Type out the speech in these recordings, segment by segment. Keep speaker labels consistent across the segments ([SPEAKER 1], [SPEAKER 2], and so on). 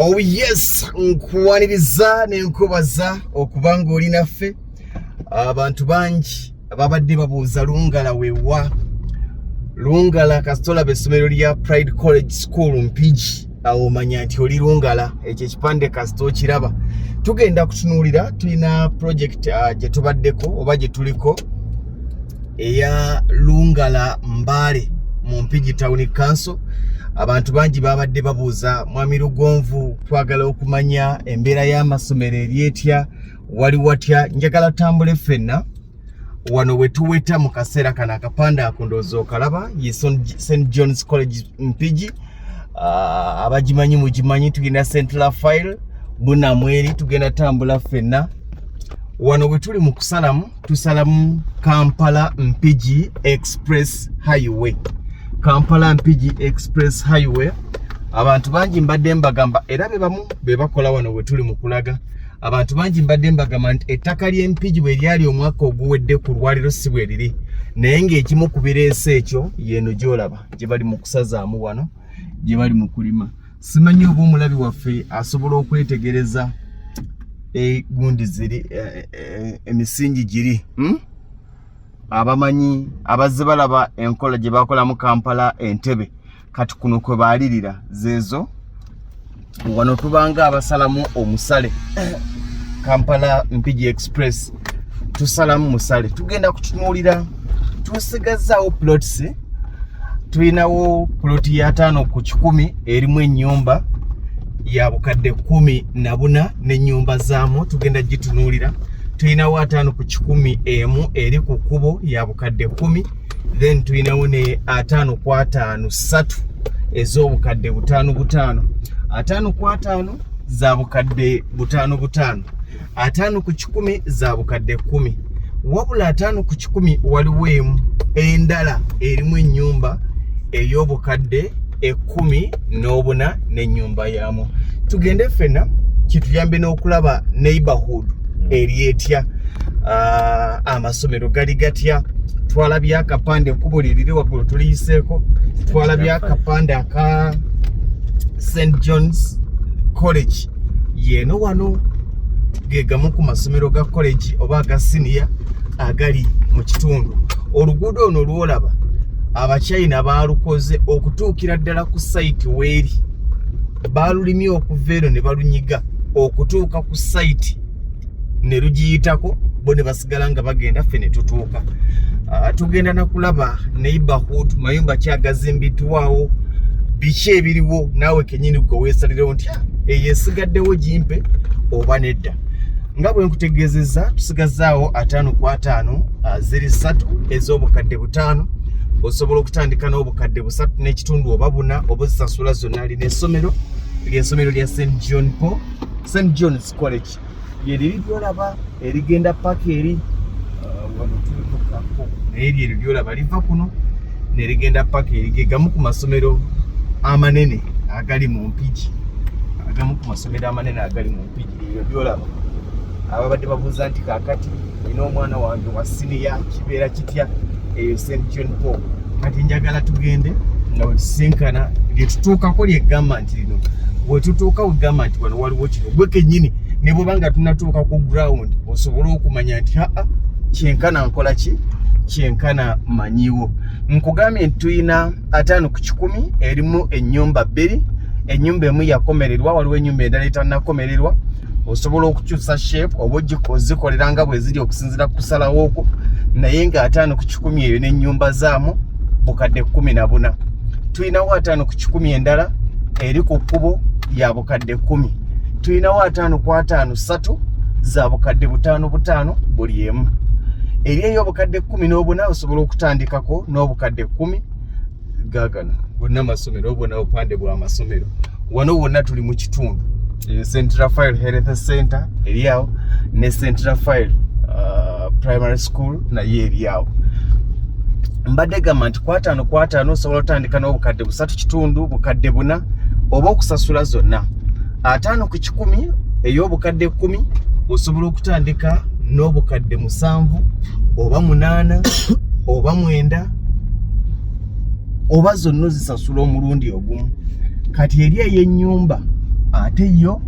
[SPEAKER 1] Oh yes, nkwaniriza nenkubaza okubanga oli naffe. Abantu bangi ababadde babuuza Lungala wewa. Lungala kasitola b'essomero lya Pride College School Mpigi. Awo manya nti oli Lungala, ekyo ekipande kasito kiraba. Tugenda kutunuulira, tulina project gye tubaddeko oba gye tuliko eya Lungala Mbale mu Mpigi Town Council. Abantu bangi babadde babuuza Mwami Lugonvu, twagala okumanya embeera y'amasomero eryetya, wali watya. Njagala tambule ffenna wano wetuweta mu kaseera kano akapande ako ndowooza okalaba ye St. John's College Mpigi. Abagimanyi mugimanyi, tugenda Central File Bunamweri, tugenda tambula ffenna wano we tuli mu kusalamu. Tusalamu Kampala Mpigi Express Highway. Kampala Mpigi Express Highway. Abantu bangi mbadde mbagamba era bebamu bebakola wano we tuli mu kulaga. Abantu bangi mbadde mbagamba nti ettaka ly'Empigi bwe lyali omwaka oguwedde ku lwaliro si bwe liri, naye ng'ekimu ku bireese ekyo yeno gy'olaba gye bali mu kusazaamu wano, gye bali mu kulima. Simanyi oba omulabi waffe asobola okwetegereza gundi ziri emisingi giri. Abamanyi abazze balaba enkola gye bakola mu Kampala Entebbe kati kuno kwe baalirira zeezo. Wano tubanga abasalamu omusale Kampala Mpigi Express tusalamu musale. Tugenda kutunuulira, tusigazaawo plots. Tulinawo ploti ya 5 ku 10 erimu ennyumba ya bukadde 14 n'ennyumba zaamu. Tugenda gitunuulira. Tulinawo 5 ku 10 emu eri ku kkubo ya bukadde 10. Then tulinawo ne 5 ku 5 3 ez'obukadde 5 5 ku 5 za bukadde 5 5 ku 10 za bukadde 10. Wabula 5 ku 10 waliwo emu endala erimu ennyumba ey'obukadde 14 n'ennyumba yaamu. Tugende ffenna kituyambe n'okulaba neighborhood eryetya, amasomero gali gatya. Twalabye akapande ekkubo liriri waggulu tuliyiseeko. Twalabye akapande aka St. John's College. Yeno wano gegamu ku masomero ga college oba aga senior agali mu kitundu. Oluguudo ono lwolaba Abachina baalukoze okutuukira ddala ku site weeri. Baalulimye okuva eno ne balunyiga okutuuka ku site ne lugiyitako, bo ne basigala nga bagenda ffe ne tutuuka. Tugenda na kulaba neighborhood, mayumba ki agazimbiddwawo, biki ebiriwo, naawe kennyini gwe weesalirewo nti eyo esigaddewo gimpe oba nedda. Nga bwe nkutegeezezza, tusigazaawo 5 ku 5 ziri 3 ez'obukadde 5. Osobola okutandika n'obukadde 3 n'ekitundu oba 4 oba zisasula zonna. Alina essomero ly'essomero lya St. John's College lyeriri lyolaba erigenda paka eri wano tulikokako naye lyeri lyolaba liva kuno nerigenda paka eri. Gegamu ku masomero amanene agali mu Mpigi. Agamu ku masomero amanene agali mu Mpigi lyo lyolaba. Ababadde babuuza nti kaakati nina omwana wange wa siniya kibeera kitya eyo St. John Paul. Kati njagala tugende nga wetusinkana lyetutuukako lyegamba nti lino wetutuuka wegamba nti wano waliwo kino gwe kennyini ne bwebanga tunatuuka ku ground osobola okumanya nti kyenkana nkola ki, kyenkana manyiwo. Nkugambye nti tulina 5 ku 10 erimu ennyumba 2. Ennyumba emu yakomererwa, waliwo ennyumba endala etannakomererwa. Osobola okukyusa shape oba ozikolera nga bwe ziri okusinzira ku kusalawo okwo, naye nga 5 ku 10 eyo n'ennyumba zaamu bukadde 14. Tulinawo 5 ku 10 endala eri ku kkubo ya bukadde 10. Tulinawo 5 ku 5 3 za bukadde 5 buli emu. Eri ey'obukadde 14 osobola okutandikako n'obukadde 10 gaagano bonna amasomero obona obupande bwa masomero. Wano wonna tuli mu kitundu. Central File Health Center eriawo ne Central File Primary School naye eriawo. Mbadde gamba nti 5 ku 5 osobola otandika n'obukadde 3 kitundu, bukadde 4 oba okusasula zonna. 5 ku 10 ey'obukadde 10 osobola okutandika n'obukadde 7 oba 8 oba 9 oba zonna zisasula omulundi ogumu. Kati eri ey'ennyumba ate yo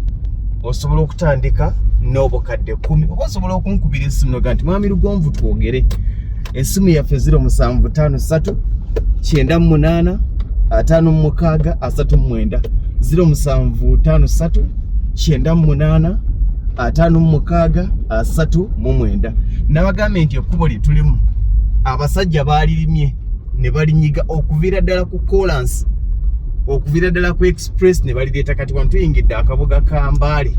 [SPEAKER 1] osobola okutandika n'obukadde 10 oba osobola okunkubira essimu noga nti mwami Lugonvu twogere. Essimu yaffe 0753 98 56 39 0753 98 56 39. Nabagambe nti ekkubo lye tulimu abasajja baalirimye ne balinyiga okuviira ddala ku Colansi okuviira ddala ku Express ne balireeta kati wano tuyingidde akabuga ka Mbale.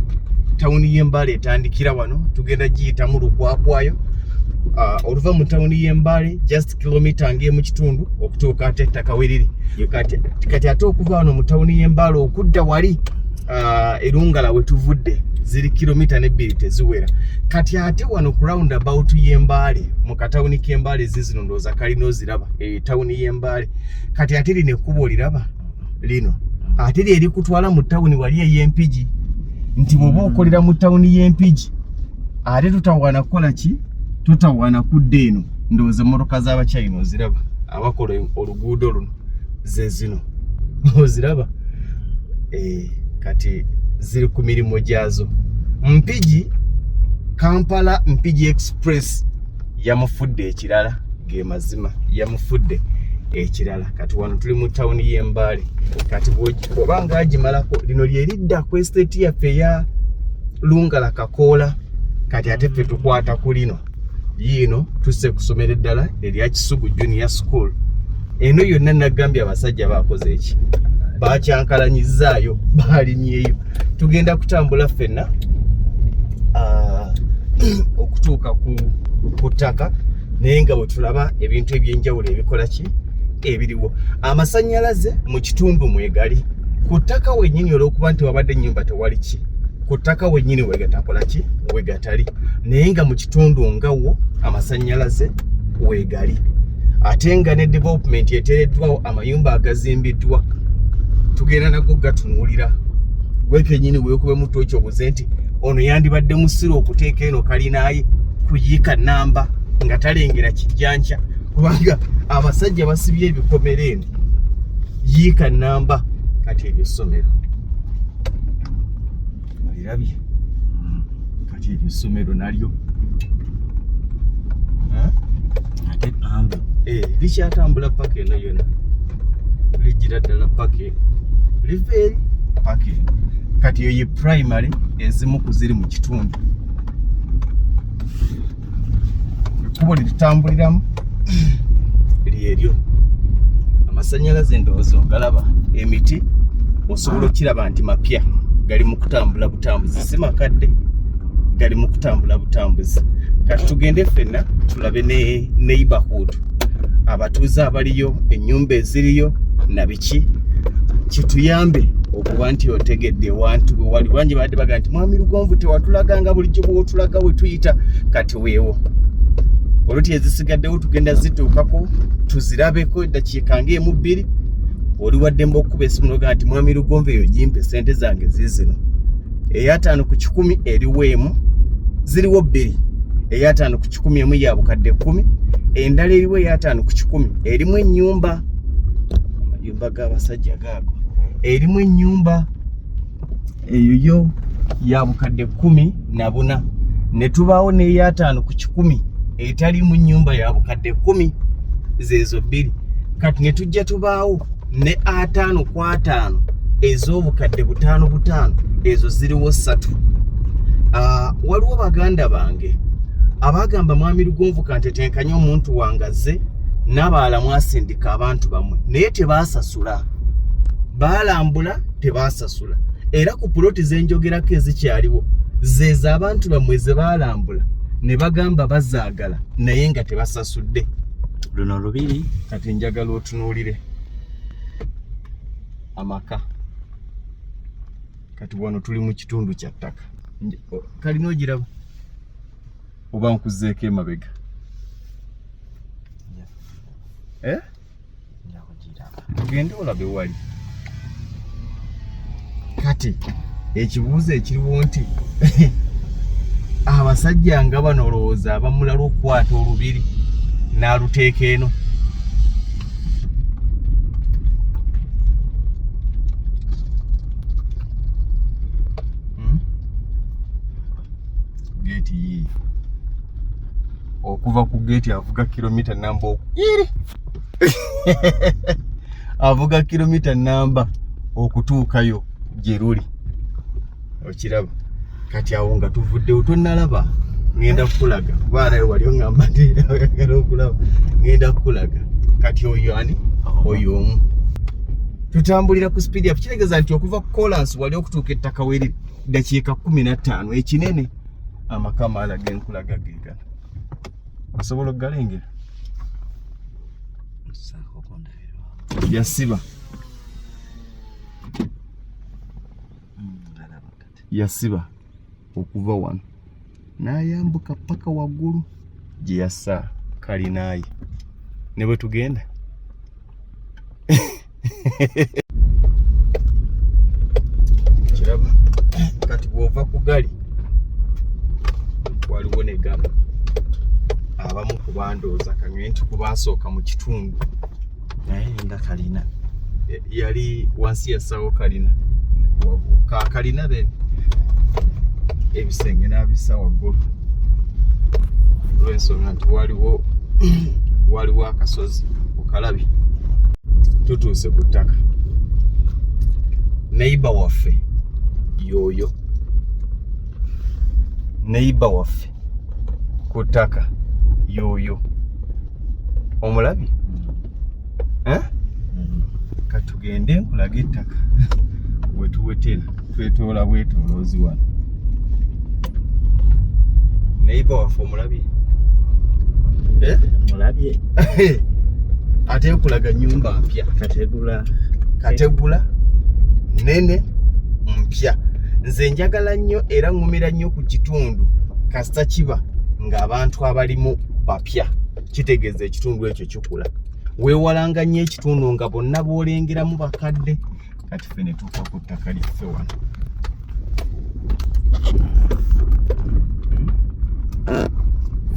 [SPEAKER 1] Tawuni y'Embale etandikira wano tugenda giyita mu Lukwakwayo. Oluva mu tawuni y'Embale just kilomita ng'emu kitundu okutuuka ate Takaweriri. Kati ate okuva wano mu tawuni y'Embale okudda wali Erungala we tuvudde ziri kilomita ne 2 teziwera. Kati ate wano ku roundabout y'Embale mu katawuni k'Embale zizino ndooza kalina oziraba tawuni y'Embale. Kati ate lino ekkubo oliraba lino ate lyeri kutwala mu tawuni wali ey'Empigi nti bw'oba okolera mu tawuni y'Empigi ate tutawaana kukola ki tutawaana kudda eno ndowooza emmotoka z'Abachina oziraba abakola oluguudo luno ze zino oziraba kati ziri ku mirimu gyazo. Mpigi Kampala Mpigi Express yamufudde ekirala ge mazima yamufudde ekirala. Kati wano tuli mu tawuni y'Embale. Kati bw'obanga agimalako lino lyeridda ku estate yaffe ya Lungala Kakoola. Kati ate ffe tukwata ku lino yino tusse kusomera eddala erya Kisugu Junior School. Eno yonna nagambye abasajja bakoze eki bakyankalanyizaayo baalimyeyo. Tugenda kutambula ffenna okutuuka ku ttaka naye nga bwe tulaba ebintu ebyenjawulo ebikola ki ebiriwo. Amasannyalaze mu kitundu mwegali ku ttaka wennyini olw'okuba nti wabadde ennyumba tewali ki ku ttaka wennyini wegatakola ki wegatali naye nga mu kitundu ngawo amasannyalaze wegali. Ate nga ne development eteereddwawo amayumba agazimbiddwa tugenda nago gatunuulira. Gwe kennyini weekube mu tooki obuze nti ono yandibadde musiro okuteeka eno kalinaaye kuyiika nnamba nga talengera kijjanca kubanga abasajja basibye ebikomere eno yiika nnamba. Kati eryo ssomero olirabye kati eryo ssomero nalyo ate pambu likyatambula paka eno yona ligira ddala paka eno liva eri paka eno. Kati eyo ye primary ezimu ku ziri mu kitundu. Ekkubo litambuliramu lyeryo. Amasannyalaze ndowooza ogalaba emiti osobola okiraba nti mapya gali mu kutambula butambuzi si makadde gali mu kutambula butambuzi. Kati tugende ffenna tulabe ne neighborhood abatuuze abaliyo ennyumba eziriyo nabiki kituyambe okuba nti otegedde wantu bwe wali bangi badde baga nti mwami Lugonvu tewatulaganga bulijjo bw'otulaga we tuyita. Kati weewo olwoti ezisigaddewo tugenda zituukako tuzirabeko eddakiika ng'emu 2 oli waddemba okukuba essimu noga nti mwami Lugonvu eyo gimpe sente zange ziizino. Eya 5 ku 10 eriwo emu ziriwo 2 eya 5 ku 10 emu ya bukadde 10 endala eriwo eya 5 ku 10 erimu ennyumba amayumba g'abasajja gaago erimu ennyumba eyo yo ya bukadde 14 ne tubaawo n'eya 5 ku 10 etalimu nnyumba ya bukadde 10 zeezo 2. Kati ne tujja tubaawo ne A5 ku 5 ez'obukadde 5 ezo ziriwo 3. Waliwo baganda bange abagamba mwami Lugonvu kantetenkanya omuntu wangaze n'abalala mwasindika abantu bamwe naye tebaasasula baalambula tebaasasula era ku puloti z'enjogerako ezikyaliwo zeeza abantu bamwe ze baalambula ne bagamba bazaagala naye nga tebasasudde.
[SPEAKER 2] Luno lubiri.
[SPEAKER 1] Kati njagala otunuulire amaka. Kati wano tuli mu kitundu kya ttaka kalina ogiraba oba nkuzeeko emabega tugende olabe wali. Kati ekibuuzo ekiriwo nti abasajja nga bano olowooza abamulala okukwata olubiri n'aluteeka eno gate yiyo okuva ku gate avuga kilomita namba iri avuga kilomita namba okutuukayo gye luli okiraba kati awo nga tuvuddewo tonnalaba ngenda kukulaga baana wali ongamba nti oyagala okulaba ngenda kukulaga kati oyo ani oyo omu tutambulira ku speed yafu kitegeeza nti okuva ku Kolansi wali okutuuka ettaka weri dakiika 15 ekinene amakama alaga enkulaga gegana osobola okugalengera yasiba okuva wano n'ayambuka paka waggulu gye yassa kalinaye ne bwe tugenda kiraba kati bw'ova ku gali waliwo ne gamba abamu ku bandooza kang'e nti kubaasooka mu kitundu naye nga kalina yali wansi yassawo kalina kalina then ebisenge n'abissa waggulu olw'ensonga nti waliwo akasozi okalabi tutuuse ku ttaka neighbor waffe yoyo neighbor waffe ku ttaka yoyo omulabi katugende nkulaga ettaka wetuwetera twetoola bwetoloozi wano neighbor waffe omulabi mulabye ate kulaga nyumba mpya kategula nene mpya nze njagala nnyo era ngumira nnyo ku kitundu kasita kiba ng'abantu abalimu bapya kitegeeza ekitundu ekyo kikula weewalanga nnyo ekitundu nga bonna boolengeramu bakadde kati ffe ne tuuka ku ttaka lyaffe wano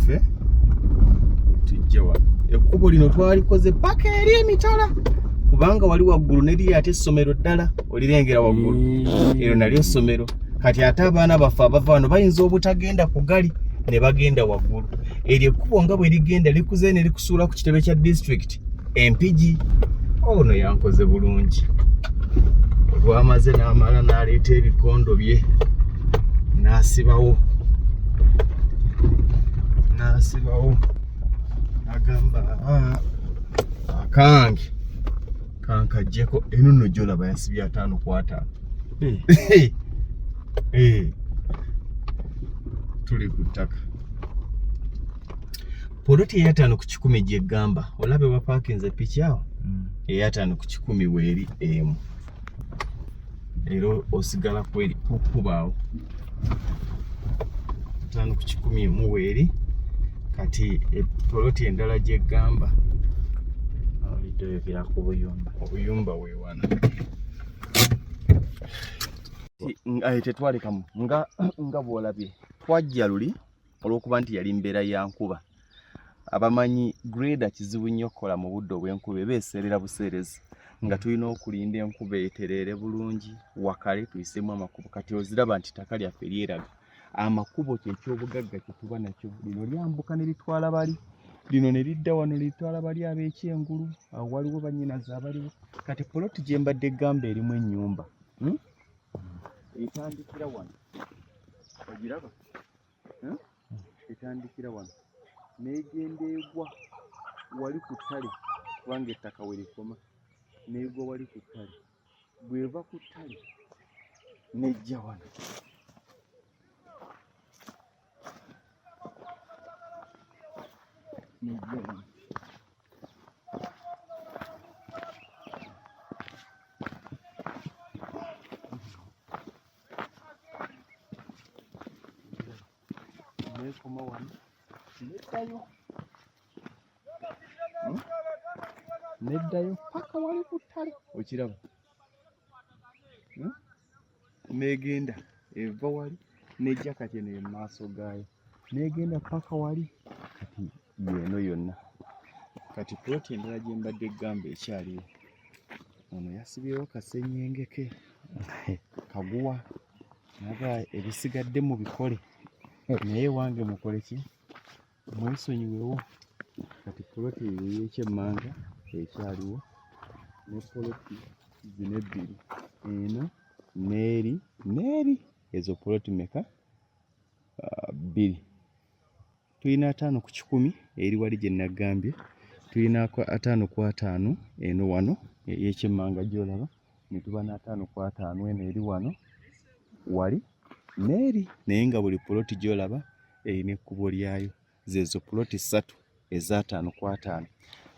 [SPEAKER 1] ffe tujja wano ekkubo lino twalikoze paka eri emitala kubanga wali waggulu neriyo ate essomero ddala olirengera waggulu eryo nalyo ssomero kati ate abaana baffe abava wano bayinza obutagenda ku gali ne bagenda waggulu eryo ekkubo nga bwe ligenda likuze ne likusuula ku kitebe kya district empigi ono yankoze bulungi olwamaze n'amala n'aleeta ebikondo bye n'asibawo agamba akange kankajjeko eno nno gy'olaba yasibye 5 ku 5 tuli ku ttaka poloti eya 5 ku 10 gy'eggamba olabe wapaakinze piki awo eya 5 ku 10 weeri emu era osigala kweri kukubaawo 5 ku 10 emu weeri kati poloti endala gy'eggamba obuyumba weewana tetwalekamu nga bw'olabye twajja luli olw'okuba nti yali mbeera ya nkuba abamanyi greda kizibu nnyo okukola mu budde obw'enkuba eba eseerera buseerezi nga tulina okulinda enkuba etereere bulungi wakale tuyisemu amakubo kati oziraba nti ttaka lyaffe lyeraga amakubo kyekyobugagga kyetuba nakyo lino lyambuka ne litwala bali lino ne lidda wano litwala bali ab'ekyengulu awo waliwo bannyinaze abaliwo kati poloti gye mbadde eggamba erimu ennyumba etandikira wano ogiraba etandikira wano n'egenda egwa wali ku ttale kubanga ettaka we likoma n'egwa wali ku ttale bw'eva ku ttale n'ejja wano n'ejja wano n'ekoma wano neddayo paka wali ku ttale okiraba n'egenda eva wali n'ejja kati eno mu maaso gaayo n'egenda paka wali kati yeeno yonna kati poloti endala gye mbadde eggamba ekyaliwo ono yasibyewo kasennyengeke kaguwa naga ebisigadde mu bikole naye wange mukole ki mwesonyiwewo kati poloti y'ekyemmanga ekyaliwo ne poloti zino ebbiri eno n'eri ezo poloti meka bbiri tulina 5 ku 100 eri wali gye nagambye tulina 5 ku 5 eno wano y'ekyemmanga gy'olaba ne tuba na 5 ku 5 eno eri wano wali n'eri naye nga buli poloti gy'olaba erina ekkubo lyayo zezo poloti 3 eza 5 ku 5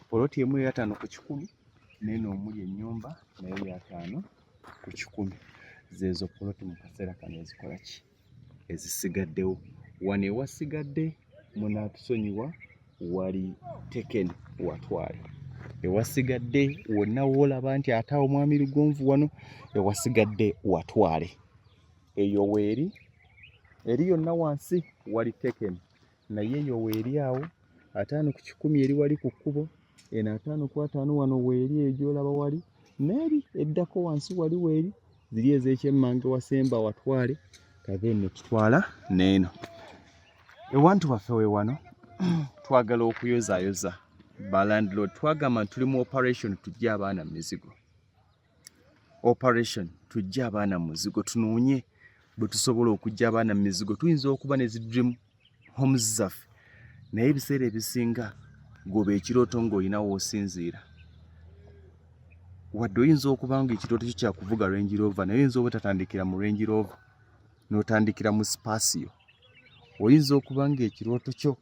[SPEAKER 1] poloti emu eya 5 ku 100 n'eno omuli ennyumba naye ya 5 ku 100 zezo poloti mu kaseera kano ezikola ki ezisigaddewo wano ewasigadde munaatusonyiwa wali tekeni watwale ewasigadde wonna woolaba nti ate awo mwami Lugonvu wano ewasigadde watwale eyo weeri eri yonna wansi wali tekeni naye eyo weeri awo 5 ku 100 eri wali ku kkubo eno 5 ku 5 wano weeri egyolaba wali n'eri eddako wansi wali weeri ziri ez'ekyemmanga wasemba watwale kave ne tutwala n'eno ewantu baffe we wano twagala okuyozaayoza ba landlord twagamba tuli mu operation tujje abaana muzigo operation tujje abaana muzigo tunoonye bwe tusobola okujja abaana muzigo tuyinza okuba ne dream homes zaffe naye ebiseera ebisinga goba ekirooto ng'olinawo osinziira wadde oyinza okuba nga ekirooto kyo kyakuvuga Range Rover naye oyinza obutatandikira mu Range Rover n'otandikira mu Spacio oyinza okuba nga ekirooto kyo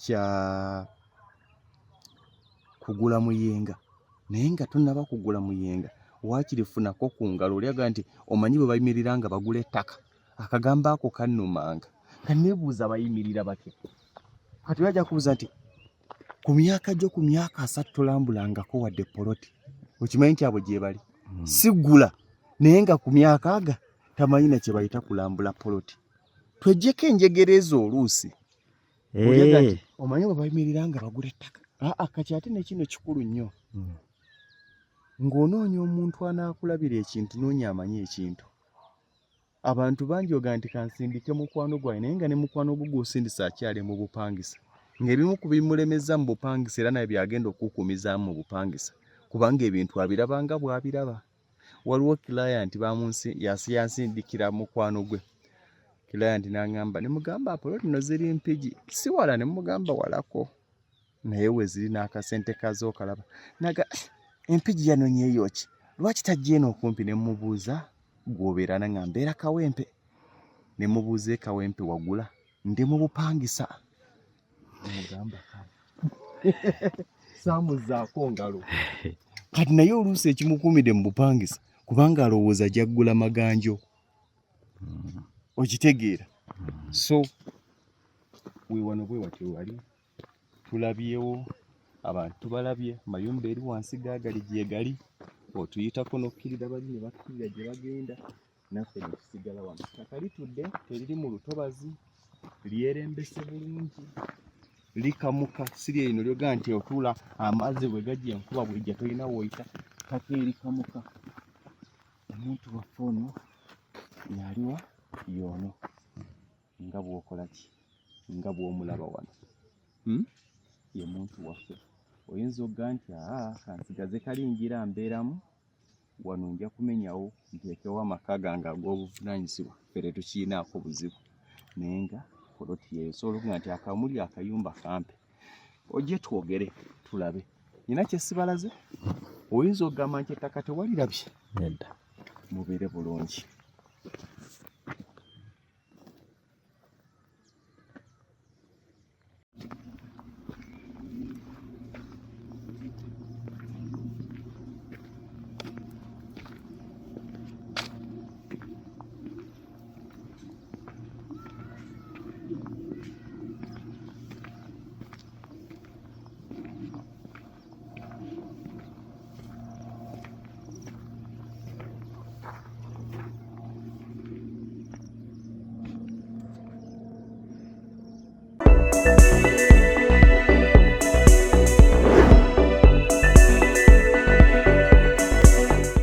[SPEAKER 1] kya kugula muyenga naye nga tonnaba kugula muyenga waakirifunako ku ngalo olyaga nti omanyi bwe bayimirira nga bagula ettaka akagambo ako kannumanga kanneebuuza bayimirira batya kati bajja kubuuza nti ku myaka gyo ku myaka 3 tolambulangako wadde poloti okimanyi nti abo gye bali sigula naye nga ku myaka aga tamanyi na kye bayita kulambula poloti twejjeko enjegerezo oluusi olyaga nti omanyi bwe bayimirira nga bagula ettaka kati ate ne kino kikulu nnyo ng'onoonya omuntu anaakulabira ekintu noonya amanyi ekintu abantu bangi oga nti kansindike mukwano gwange naye nga ne mukwano gwo gw'osindisa akyali mu bupangisa ng'ebimu ku bimulemeza mu bupangisa era naye byagenda okukuumizaamu mu bupangisa kubanga ebintu abirabanga bw'abiraba waliwo client yansindikira mukwano gwe client n'aŋŋamba ne mugamba poloti no ziri mpigi si wala ne mugamba walako naye we ziri n'akasente kazo okalaba naga empigi yanonye eyo ki lwaki tajja eno okumpi ne mubuuza gw'obeera na mbeera Kawempe ne mubuuza Kawempe wagula ndi mu bupangisa mugamba saamuzaako ngalo kati naye oluusi ekimukuumidde mu bupangisa kubanga alowooza jaggula maganjo okitegeera so we wano bwe watyo wali tulabyewo abantu tubalabye mayumba eri wansi gaagali gye gali otuyitako n'okkirira bali ne bakkirira gye bagenda naffe ne tusigala wano ttaka litudde teriri mu lutobazi lyerembese bulungi likamuka siri lino lyoga nti otuula amazzi bwe gajja enkuba bwejja tolina woyita ttaka erikamuka omuntu waffe ono yaliwa yoono nga bw'okola ki nga bw'omulaba wano ye muntu waffe oyinza okugamba nti kansigaze kalingira mbeeramu wano nja kumenyawo nteekewo amaka gange ag'obuvunaanyizibwa fere tukiinaako buzibu naye nga poloti yeyo osobola okuga nti akamuli akayumba kampe ojje twogere tulabe nina kyesibalaze oyinza okugamba nti ettaka tewalirabye nedda mubeere bulungi